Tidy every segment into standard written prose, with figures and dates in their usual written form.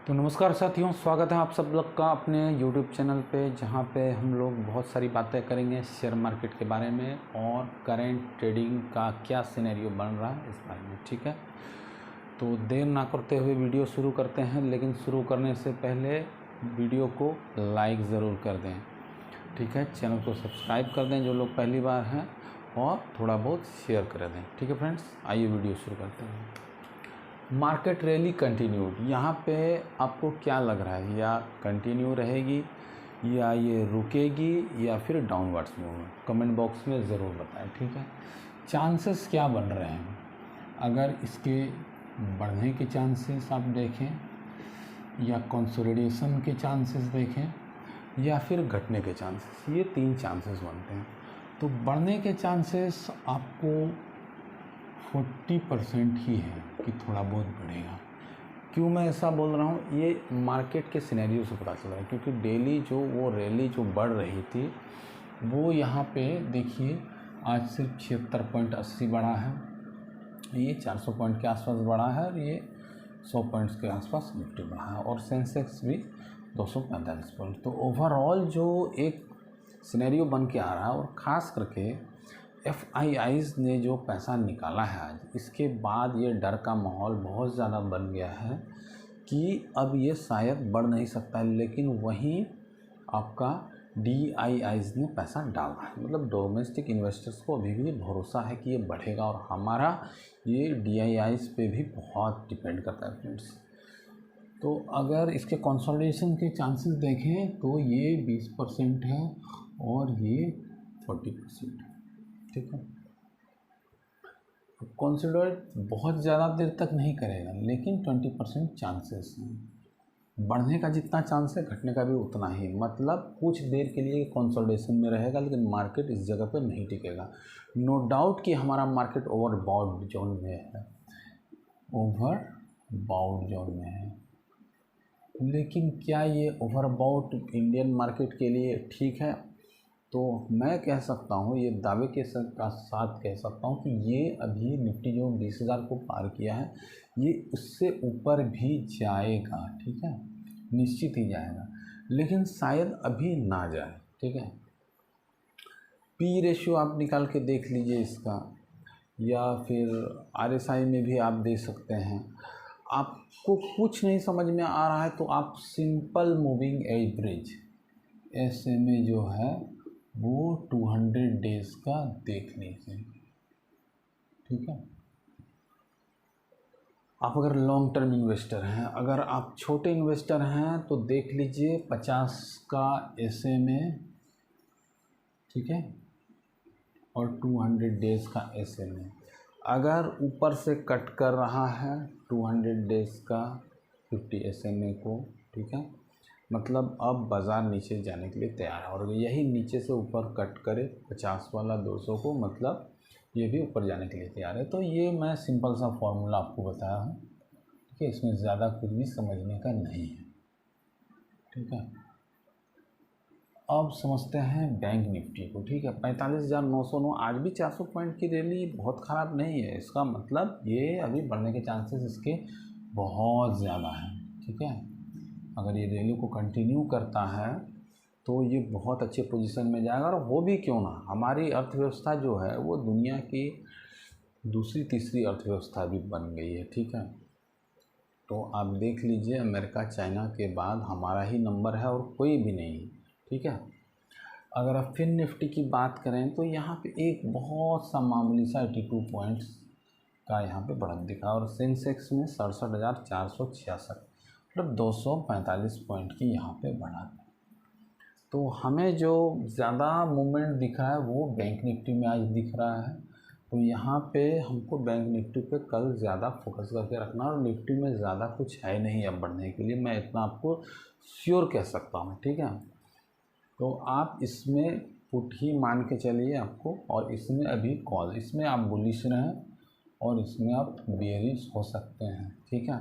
तो नमस्कार साथियों, स्वागत है आप सब लोग का अपने YouTube चैनल पे, जहाँ पे हम लोग बहुत सारी बातें करेंगे शेयर मार्केट के बारे में और करेंट ट्रेडिंग का क्या सिनेरियो बन रहा है इस बारे में। ठीक है, तो देर ना करते हुए वीडियो शुरू करते हैं, लेकिन शुरू करने से पहले वीडियो को लाइक ज़रूर कर दें। ठीक है, चैनल को सब्सक्राइब कर दें जो लोग पहली बार हैं, और थोड़ा बहुत शेयर कर दें। ठीक है फ्रेंड्स, आइए वीडियो शुरू करते हैं। मार्केट रैली कंटिन्यूड, यहाँ पे आपको क्या लग रहा है, या कंटिन्यू रहेगी या ये रुकेगी या फिर डाउनवर्ड्स मूव? कमेंट बॉक्स में ज़रूर बताएं। ठीक है, चांसेस क्या बन रहे हैं? अगर इसके बढ़ने के चांसेस आप देखें, या कंसोलिडेशन के चांसेस देखें, या फिर घटने के चांसेस, ये तीन चांसेस बनते हैं। तो बढ़ने के चांसेस आपको 40% ही है कि थोड़ा बहुत बढ़ेगा। क्यों मैं ऐसा बोल रहा हूँ, ये मार्केट के सिनेरियो से पता चल रहा है, क्योंकि डेली जो वो रैली जो बढ़ रही थी वो यहाँ पे देखिए आज सिर्फ 76.80 बढ़ा है, ये 400 पॉइंट के आसपास बढ़ा है, और ये 100 पॉइंट्स के आसपास निफ्टी बढ़ा है, और सेंसेक्स भी 245 पॉइंट। तो ओवरऑल जो एक सिनेरियो बन के आ रहा है, और ख़ास करके FIIs ने जो पैसा निकाला है आज, इसके बाद ये डर का माहौल बहुत ज़्यादा बन गया है कि अब ये शायद बढ़ नहीं सकता है। लेकिन वहीं आपका DIIs ने पैसा डाला है, मतलब डोमेस्टिक इन्वेस्टर्स को अभी भी भरोसा है कि ये बढ़ेगा, और हमारा ये DIIs पे भी बहुत डिपेंड करता है फ्रेंड्स। तो अगर इसके कंसोलिडेशन के चांसेस देखें तो ये 20% है और ये 40% है। ठीक है, कंसिडर बहुत ज़्यादा देर तक नहीं करेगा, लेकिन 20% चांसेस हैं। बढ़ने का जितना चांस है, घटने का भी उतना ही। मतलब कुछ देर के लिए कंसोलिडेशन में रहेगा, लेकिन मार्केट इस जगह पर नहीं टिकेगा। नो डाउट कि हमारा मार्केट ओवरबाउट जोन में है, ओवरबाउट जोन में है। लेकिन क्या ये ओवरबाउट इंडियन मार्केट के लिए ठीक है? तो मैं कह सकता हूँ, ये दावे के साथ कह सकता हूँ कि ये अभी निफ्टी जो 20,000 को पार किया है, ये उससे ऊपर भी जाएगा। ठीक है, निश्चित ही जाएगा, लेकिन शायद अभी ना जाए। ठीक है, पी रेशियो आप निकाल के देख लीजिए इसका, या फिर RSI में भी आप दे सकते हैं। आपको कुछ नहीं समझ में आ रहा है तो आप सिंपल मूविंग एवरेज SMA जो है वो 200 डेज का देख लीजिए। ठीक है, आप अगर लॉन्ग टर्म इन्वेस्टर हैं, अगर आप छोटे इन्वेस्टर हैं तो देख लीजिए 50 का SMA, ठीक है, और 200 डेज का SMA। अगर ऊपर से कट कर रहा है 200 डेज का 50 SMA को, ठीक है, मतलब अब बाज़ार नीचे जाने के लिए तैयार है, और यही नीचे से ऊपर कट करे 50 वाला 200 को, मतलब ये भी ऊपर जाने के लिए तैयार है। तो ये मैं सिंपल सा फॉर्मूला आपको बताया हूँ। ठीक है, इसमें ज़्यादा कुछ भी समझने का नहीं है। ठीक है, अब समझते हैं बैंक निफ्टी को। ठीक है, 45,909, आज भी 400 पॉइंट की रैली बहुत ख़राब नहीं है। इसका मतलब ये अभी बढ़ने के चांसेस इसके बहुत ज़्यादा हैं। ठीक है, अगर ये रैली को कंटिन्यू करता है तो ये बहुत अच्छे पोजीशन में जाएगा, और वो भी क्यों ना, हमारी अर्थव्यवस्था जो है वो दुनिया की दूसरी तीसरी अर्थव्यवस्था भी बन गई है। ठीक है, तो आप देख लीजिए, अमेरिका चाइना के बाद हमारा ही नंबर है और कोई भी नहीं। ठीक है, अगर आप फिर निफ्टी की बात करें तो यहाँ पे एक बहुत सा मामूली सा 82 पॉइंट्स का यहाँ पे बढ़त दिखा, और सेंसेक्स में 67,466, मतलब 245 पॉइंट की यहाँ पे बढ़त। तो हमें जो ज़्यादा मूवमेंट दिख रहा है वो बैंक निफ्टी में आज दिख रहा है। तो यहाँ पे हमको बैंक निफ्टी पे कल ज़्यादा फोकस करके रखना, और निफ्टी में ज़्यादा कुछ है नहीं अब बढ़ने के लिए, मैं इतना आपको श्योर कह सकता हूँ। ठीक है, तो आप इसमें पुट ही मान के चलिए आपको, और इसमें अभी कॉल, इसमें आप बुलिश रहें और इसमें आप बेयरिश हो सकते हैं। ठीक है,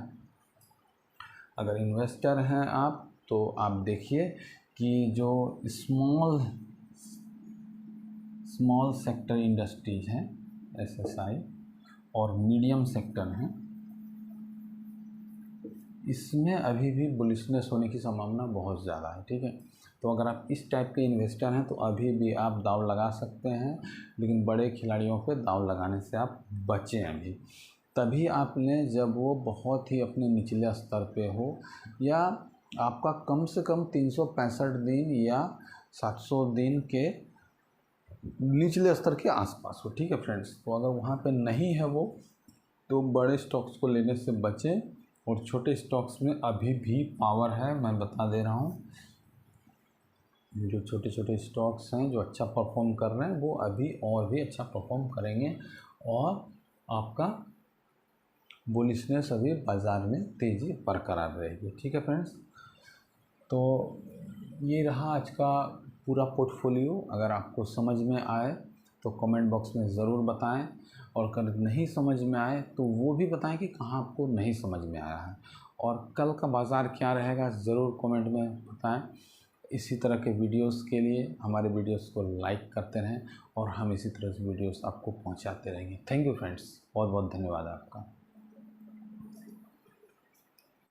अगर इन्वेस्टर हैं आप तो आप देखिए कि जो स्मॉल सेक्टर इंडस्ट्रीज हैं SSI, और मीडियम सेक्टर हैं इसमें अभी भी बुलिशनेस होने की संभावना बहुत ज़्यादा है, ठीक है। तो अगर आप इस टाइप के इन्वेस्टर हैं तो अभी भी आप दांव लगा सकते हैं, लेकिन बड़े खिलाड़ियों पे दांव लगाने से आप बचें अभी। तभी आप लें जब वो बहुत ही अपने निचले स्तर पे हो, या आपका कम से कम 365 दिन या 700 दिन के निचले स्तर के आसपास हो, ठीक है फ्रेंड्स। तो अगर वहाँ पे नहीं है वो, तो बड़े स्टॉक्स को लेने से बचें, और छोटे स्टॉक्स में अभी भी पावर है, मैं बता दे रहा हूँ। जो छोटे छोटे स्टॉक्स हैं जो अच्छा परफॉर्म कर रहे हैं वो अभी और भी अच्छा परफॉर्म करेंगे, और आपका बुलिशनेस अभी बाज़ार में तेज़ी बरकरार रहेगी, ठीक है फ्रेंड्स। तो ये रहा आज का पूरा पोर्टफोलियो। अगर आपको समझ में आए तो कमेंट बॉक्स में ज़रूर बताएं, और अगर नहीं समझ में आए तो वो भी बताएं कि कहाँ आपको नहीं समझ में आया है, और कल का बाज़ार क्या रहेगा ज़रूर कमेंट में बताएं। इसी तरह के वीडियोस के लिए हमारे वीडियोस को लाइक करते रहें, और हम इसी तरह से वीडियोस आपको पहुंचाते रहेंगे। थैंक यू फ्रेंड्स, बहुत बहुत धन्यवाद आपका।